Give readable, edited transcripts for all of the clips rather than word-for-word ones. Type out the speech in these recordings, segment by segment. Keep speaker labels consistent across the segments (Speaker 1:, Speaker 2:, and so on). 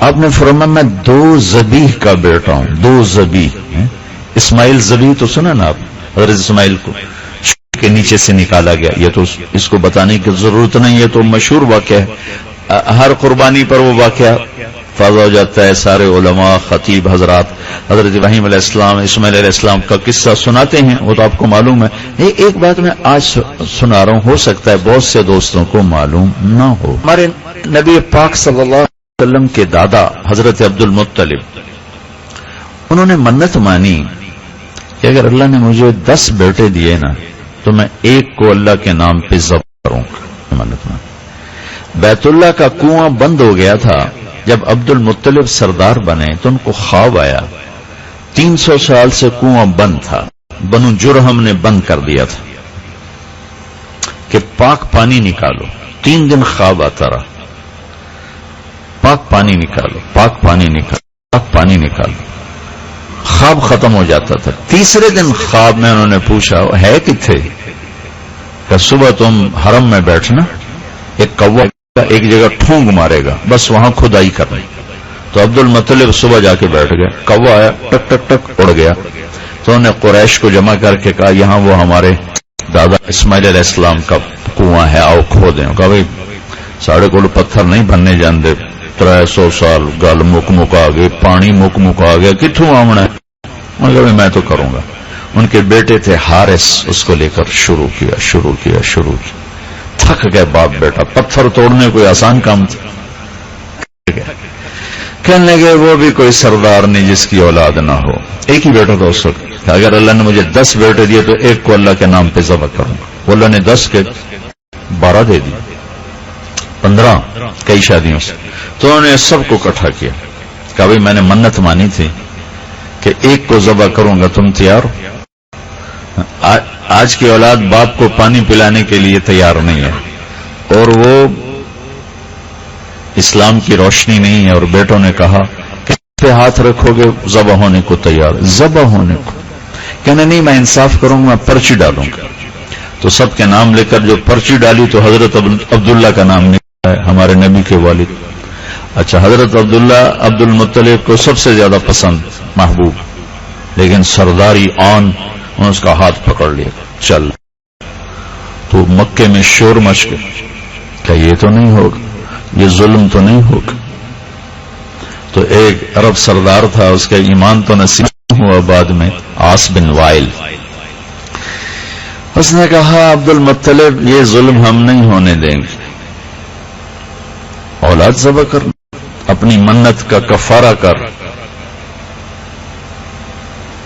Speaker 1: آپ نے فرمایا میں 2 ذبیح کا بیٹا ہوں. 2 ذبیح. اسماعیل ذبیح تو سنا نا آپ؟ حضرت اسماعیل کو کے نیچے سے نکالا گیا. یہ تو اس کو بتانے کی ضرورت نہیں، یہ تو مشہور واقعہ ہے. ہر قربانی پر وہ واقعہ تازہ ہو جاتا ہے. سارے علماء خطیب حضرات حضرت ابراہیم علیہ السلام اسماعیل علیہ السلام کا قصہ سناتے ہیں، وہ تو آپ کو معلوم ہے. ایک بات میں آج سنا رہا ہوں، ہو سکتا ہے بہت سے دوستوں کو معلوم نہ ہو. ہمارے نبی پاک صلی اللہ علیہ وسلم کے دادا حضرت عبد المطلب، انہوں نے منت مانی کہ اگر اللہ نے مجھے 10 بیٹے دیے نا تو میں ایک کو اللہ کے نام پہ ذبح کروں گا. منت مانی. بیت اللہ کا کنواں بند ہو گیا تھا. جب عبد المطلب سردار بنے تو ان کو خواب آیا. 300 سال سے کنواں بند تھا، بنو جرہم نے بند کر دیا تھا کہ پاک پانی نکالو. 3 دن خواب آتا رہا، پاک پانی نکالو، پاک پانی نکالو، پاک پانی نکالو. خواب ختم ہو جاتا تھا. تیسرے دن خواب میں انہوں نے پوچھا ہے کتنے؟ کہ صبح تم حرم میں بیٹھنا، ایک کوا ایک جگہ ٹھونگ مارے گا، بس وہاں کھدائی کرنی. تو عبد المطلب صبح جا کے بیٹھ گئے. کوا آیا، ٹک ٹک ٹک اڑ گیا. تو انہوں نے قریش کو جمع کر کے کہا یہاں وہ ہمارے دادا اسماعیل علیہ السلام کا کنواں ہے، آؤ کھو دیں. کہا بھائی ساڑھے کو پتھر نہیں بننے جاندے، 300 سال گل مک مکا گئے، پانی مک مکا گیا، کتوں آمنا ہے؟ میں تو کروں گا. ان کے بیٹے تھے حارث، اس کو لے کر شروع کیا. تھک گئے باپ بیٹا. پتھر توڑنے کوئی آسان کام تھا. کہنے لگے وہ بھی کوئی سردار نہیں جس کی اولاد نہ ہو. ایک ہی بیٹا تھا اس وقت. اگر اللہ نے مجھے 10 بیٹے دیے تو ایک کو اللہ کے نام پہ ذبح کروں گا. وہ اللہ نے 10 کے 12 دے دی، 15 کئی شادیوں سے. تو انہوں نے سب کو اکٹھا کیا. کہا بھائی میں نے منت مانی تھی کہ ایک کو ذبح کروں گا، تم تیار ہو؟ آج کی اولاد باپ کو پانی پلانے کے لیے تیار نہیں ہے، اور وہ اسلام کی روشنی نہیں ہے. اور بیٹوں نے کہا کہ پہ ہاتھ رکھو گے ذبح ہونے کو تیار. ذبح ہونے کو کہنے نہیں، میں انصاف کروں گا، میں پرچی ڈالوں گا. تو سب کے نام لے کر جو پرچی ڈالی تو حضرت عبداللہ کا نام نکلا ہے، ہمارے نبی کے والد. اچھا، حضرت عبداللہ عبد المطلب کو سب سے زیادہ پسند، محبوب، لیکن سرداری آن انہوں نے اس کا ہاتھ پکڑ لیا. چل. تو مکے میں شور مچ گیا کہ یہ تو نہیں ہوگا، یہ ظلم تو نہیں ہوگا. تو ایک عرب سردار تھا، اس کا ایمان تو نصیب ہوا بعد میں، عاص بن وائل. اس نے کہا عبد المطلب یہ ظلم ہم نہیں ہونے دیں گے. اولاد ذبح کر، اپنی منت کا کفارہ کر،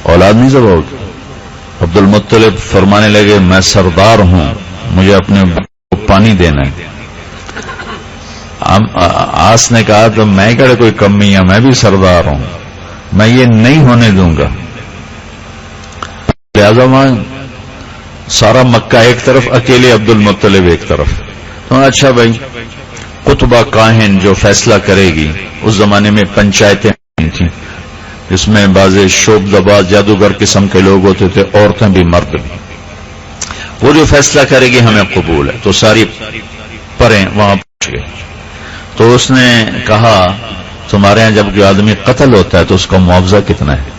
Speaker 1: اولاد نہیں ذبح ہوگی. عبد المطلب فرمانے لگے میں سردار ہوں، مجھے اپنے کو پانی دینا ہے. آس نے کہا تو میں کہڑے کوئی کمی ہے، میں بھی سردار ہوں، میں یہ نہیں ہونے دوں گا. لہذا میں سارا مکہ ایک طرف، اکیلے عبد المطلب ایک طرف. تو اچھا بھائی، قطبہ کاہن جو فیصلہ کرے گی. اس زمانے میں پنچایتیں تھیں، اس میں بعض شوب دباز جادوگر قسم کے لوگ ہوتے تھے، عورتیں بھی مرد بھی. وہ جو فیصلہ کرے گی ہمیں قبول ہے. تو ساری پریں وہاں پہنچ گئے. تو اس نے کہا تمہارے ہاں جب کوئی آدمی قتل ہوتا ہے تو اس کا معاوضہ کتنا ہے؟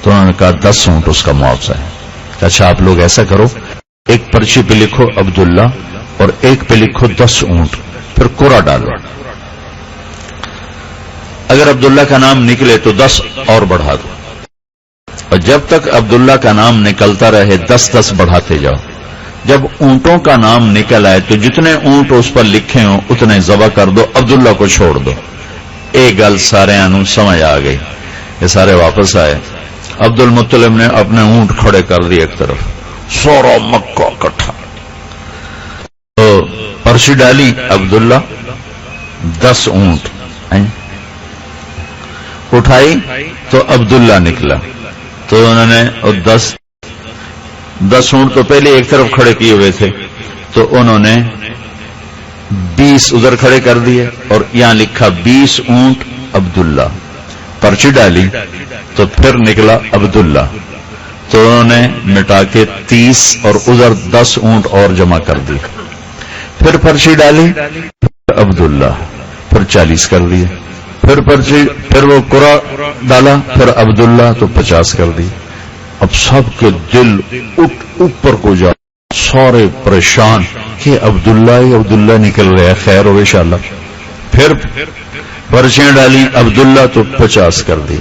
Speaker 1: تو انہوں نے کہا 10 اونٹ اس کا معاوضہ ہے. اچھا آپ لوگ ایسا کرو، ایک پرچی پہ لکھو عبداللہ اور ایک پہ لکھو 10 اونٹ، پھر کوڑا ڈالو. اگر عبداللہ کا نام نکلے تو 10 اور بڑھا دو، اور جب تک عبداللہ کا نام نکلتا رہے 10 بڑھاتے جاؤ. جب اونٹوں کا نام نکل آئے تو جتنے اونٹ اس پر لکھے ہوں اتنے ذبح کر دو، عبداللہ کو چھوڑ دو. ایک گل سارے انو سمجھ آ گئی. یہ سارے واپس آئے. عبد المطلب نے اپنے اونٹ کھڑے کر دیے ایک طرف، سورا مکہ اکٹھا. تو پرچی ڈالی عبداللہ، 10 اونٹ اٹھائی تو عبداللہ نکلا. تو انہوں نے 10 اونٹ تو پہلے ایک طرف کھڑے کیے ہوئے تھے، تو انہوں نے 20 ادھر کھڑے کر دیے اور یہاں لکھا 20 اونٹ عبداللہ. پرچی ڈالی تو پھر نکلا عبداللہ. تو انہوں نے مٹا کے 30 اور ادھر 10 اونٹ اور جمع کر دی. پھر پرچی ڈالی عبداللہ، پھر 40 کر دیے. پھر وہ قرا ڈالا، پھر عبداللہ تو 50 کر دی. اب سب کے دل اوپر کو جا، سارے پریشان کہ عبداللہ نکل رہا ہے، خیر ہو انشاءاللہ. پھر پرچیاں ڈالی، عبداللہ تو 50 کر دی.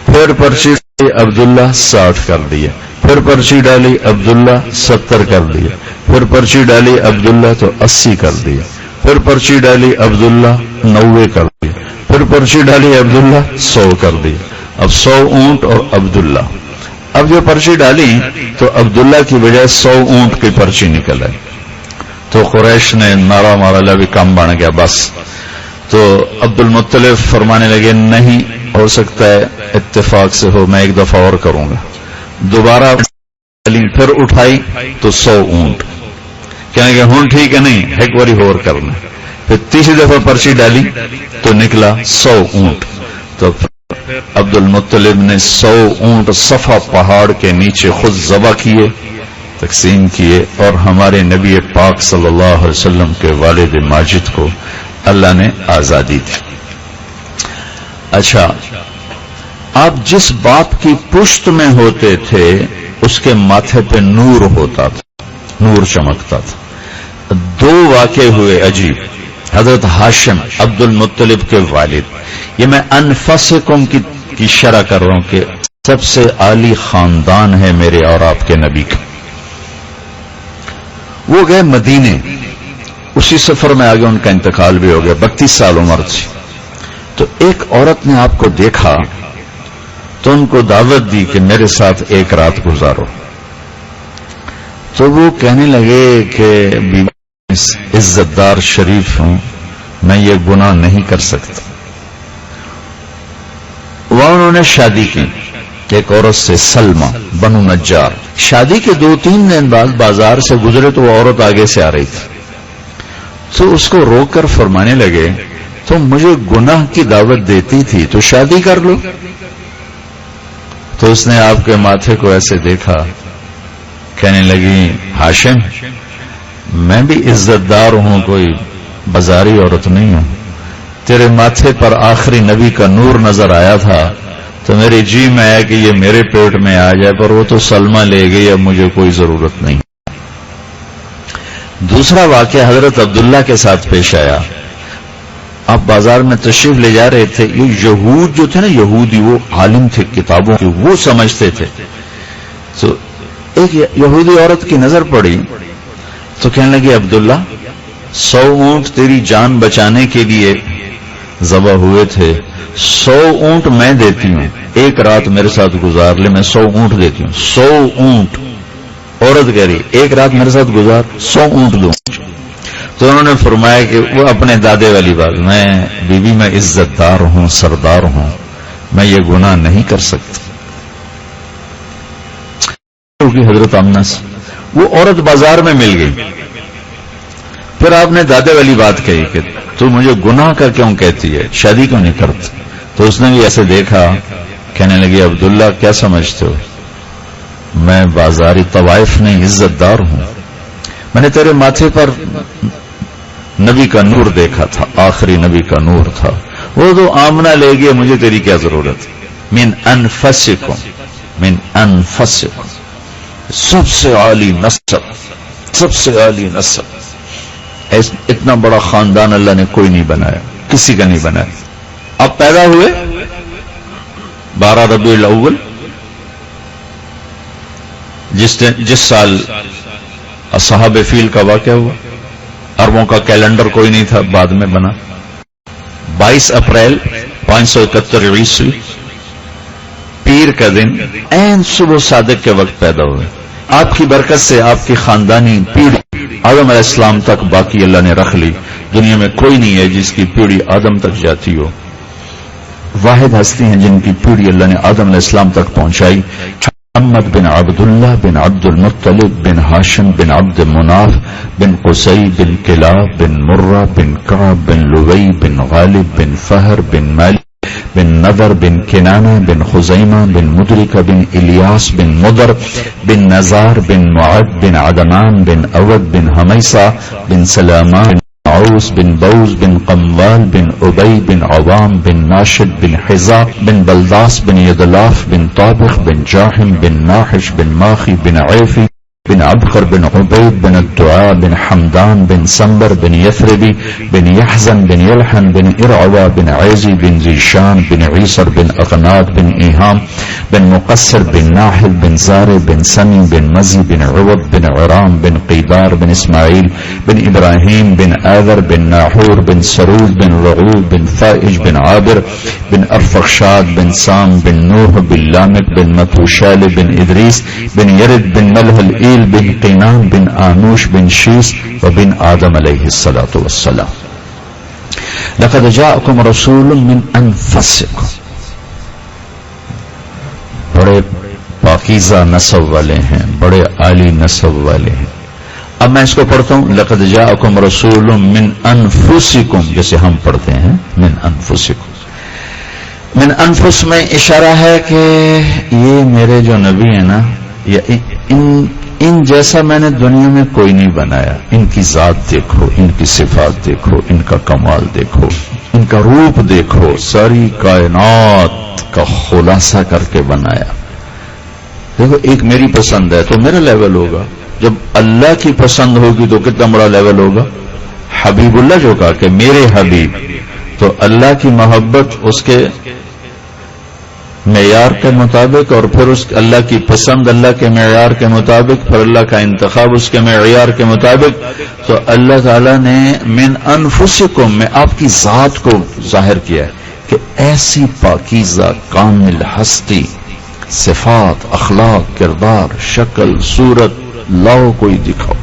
Speaker 1: پھر پرچی ڈالی، عبداللہ 60 کر دیا. پھر پرچی ڈالی، عبداللہ 70 کر دیا. پھر پرچی ڈالی، عبداللہ تو 80 کر دیا. پھر پرچی ڈالی، عبداللہ 90 کر دیا. پھر پرچی ڈالی، عبداللہ 100 کر دیا. اب 100 اونٹ اور عبداللہ. اب جو پرچی ڈالی تو عبداللہ کی بجائے 100 اونٹ کی پرچی نکل آئی. تو قریش نے نعرہ مارا، بھی کم بن گیا بس. تو عبد المطلب فرمانے لگے نہیں ہو سکتا ہے اتفاق سے ہو، میں ایک دفعہ اور کروں گا. دوبارہ پھر اٹھائی تو 100 اونٹ. کہنے کہ ہوں ٹھیک ہے نہیں، ایک باری اور کرنا. پھر تیسری دفعہ پرچی ڈالی تو نکلا 100 اونٹ. تو عبد المطلب نے 100 اونٹ صفا پہاڑ کے نیچے خود ذبح کیے، تقسیم کیے، اور ہمارے نبی پاک صلی اللہ علیہ وسلم کے والد ماجد کو اللہ نے آزادی دی. اچھا، آپ جس باپ کی پشت میں ہوتے تھے اس کے ماتھے پہ نور ہوتا تھا، نور چمکتا تھا. 2 واقعے ہوئے عجیب. حضرت ہاشم عبد المطلب کے والد، یہ میں انفسکم کی شرح کر رہا ہوں کہ سب سے عالی خاندان ہے میرے اور آپ کے نبی کا. وہ گئے مدینے، اسی سفر میں آگے ان کا انتقال بھی ہو گیا. 32 سال عمر تھی. تو ایک عورت نے آپ کو دیکھا تو ان کو دعوت دی کہ میرے ساتھ ایک رات گزارو. تو وہ کہنے لگے کہ عزت دار شریف ہوں، میں یہ گناہ نہیں کر سکتا. وہاں انہوں نے شادی کی ایک عورت سے، سلمہ بنو نجار. شادی کے 2-3 دن بعد بازار سے گزرے تو وہ عورت آگے سے آ رہی تھی. تو اس کو روک کر فرمانے لگے تم مجھے گناہ کی دعوت دیتی تھی تو شادی کر لو. تو اس نے آپ کے ماتھے کو ایسے دیکھا، کہنے لگی ہاشم میں بھی عزت دار ہوں، کوئی بازاری عورت نہیں ہوں. تیرے ماتھے پر آخری نبی کا نور نظر آیا تھا تو میرے جی میں آیا کہ یہ میرے پیٹ میں آ جائے، پر وہ تو سلمہ لے گئی، اب مجھے کوئی ضرورت نہیں. دوسرا واقعہ حضرت عبداللہ کے ساتھ پیش آیا. آپ بازار میں تشریف لے جا رہے تھے. یہ یہود جو تھے نا، یہودی، وہ عالم تھے کتابوں کے، وہ سمجھتے تھے. تو ایک یہودی عورت کی نظر پڑی تو کہنے لگی عبداللہ 100 اونٹ تیری جان بچانے کے لیے ذبح ہوئے تھے، 100 اونٹ میں دیتی ہوں، ایک رات میرے ساتھ گزار لے، میں 100 اونٹ دیتی ہوں. 100 اونٹ عورت کہہ رہی ایک رات میرے ساتھ گزار، 100 اونٹ دوں. تو انہوں نے فرمایا کہ وہ اپنے دادے والی بات، میں بیوی میں عزت دار ہوں، سردار ہوں، میں یہ گناہ نہیں کر سکتا. حضرت آمنہ سے وہ عورت بازار میں مل گئی. پھر آپ نے دادے والی بات کہی کہ تو مجھے گناہ کا کیوں کہتی ہے، شادی کیوں نہیں کرتی. تو اس نے بھی ایسے دیکھا، کہنے لگی عبداللہ کیا سمجھتے ہو، میں بازاری طوائف نہیں، عزت دار ہوں. میں نے تیرے ماتھے پر نبی کا نور دیکھا تھا، آخری نبی کا نور تھا، وہ تو آمنہ لے گیا، مجھے تیری کیا ضرورت. من انفسکم، من انفسکم، سب سے عالی نسب، سب سے عالی نسب. اتنا بڑا خاندان اللہ نے کوئی نہیں بنایا، کسی کا نہیں بنایا. اب پیدا ہوئے 12 ربیع الاول، جس سال اصحاب فیل کا واقعہ ہوا. عربوں کا کیلنڈر کوئی نہیں تھا، بعد میں بنا. 22 اپریل 571 عیسوی، پیر کا دن، عین صبح صادق کے وقت پیدا ہوئے. آپ کی برکت سے آپ کی خاندانی پیڑھی آدم علیہ السلام تک باقی اللہ نے رکھ لی. دنیا میں کوئی نہیں ہے جس کی پیڑھی آدم تک جاتی ہو. واحد ہستی ہیں جن کی پیڑھی اللہ نے آدم علیہ السلام تک پہنچائی. محمد بن عبداللہ بن عبد المطلب بن ہاشم بن عبد مناف بن قصی بن کلاب بن مرہ بن کعب بن لوی بن غالب بن فہر بن مالک بن نذر بن کنانہ بن خزیمہ بن مدرکہ بن الیاس بن مدر بن نزار بن معد بن عدنان بن اود بن حمیسہ بن سلامان بن عوس بن بوز بن قموال بن ابی بن عوام بن ناشد بن حزا بن بلداس بن یدلاف بن طابخ بن جاحم بن ناحش بن ماخی بن عیفی بن عبخر بن عبید بن الدعاء بن حمدان بن سنبر بن يثربي بن يحزن بن يلحن بن إرعوى بن عيزي بن زيشان بن عيسر بن أغناد بن إيهام بن مقصر بن ناحل بن زاري بن سمي بن مزي بن عوض بن عرام بن قيدار بن إسماعيل بن إبراهيم بن آذر بن ناحور بن سرود بن رعوب بن فائج بن عابر بن أرفخشاد بن سام بن نوح بن لامك بن متوشال بن إدريس بن يرد بن ملح الإيل بن قينان بن آنوش بن شيس وبن آدم عليه الصلاة والسلام. لقد جاءكم رسول من أنفسكم، بڑے پاکیزہ نسب والے ہیں، بڑے عالی نسب والے ہیں. اب میں اس کو پڑھتا ہوں، لقد جاءكم رسول من أنفسكم، جیسے ہم پڑھتے ہیں من أنفسكم. من انفس میں اشارہ ہے کہ یہ میرے جو نبی ہیں نا، ان جیسا میں نے دنیا میں کوئی نہیں بنایا. ان کی ذات دیکھو، ان کی صفات دیکھو، ان کا کمال دیکھو، ان کا روپ دیکھو، ساری کائنات کا خلاصہ کر کے بنایا. دیکھو ایک میری پسند ہے تو میرا لیول ہوگا، جب اللہ کی پسند ہوگی تو کتنا بڑا لیول ہوگا. حبیب اللہ جو کہا کہ میرے حبیب، تو اللہ کی محبت اس کے معیار کے مطابق، اور پھر اس اللہ کی پسند اللہ کے معیار کے مطابق، پھر اللہ کا انتخاب اس کے معیار کے مطابق. تو اللہ تعالیٰ نے من انفسکم میں آپ کی ذات کو ظاہر کیا ہے کہ ایسی پاکیزہ کامل ہستی، صفات، اخلاق، کردار، شکل، صورت لاؤ کوئی دکھاؤ.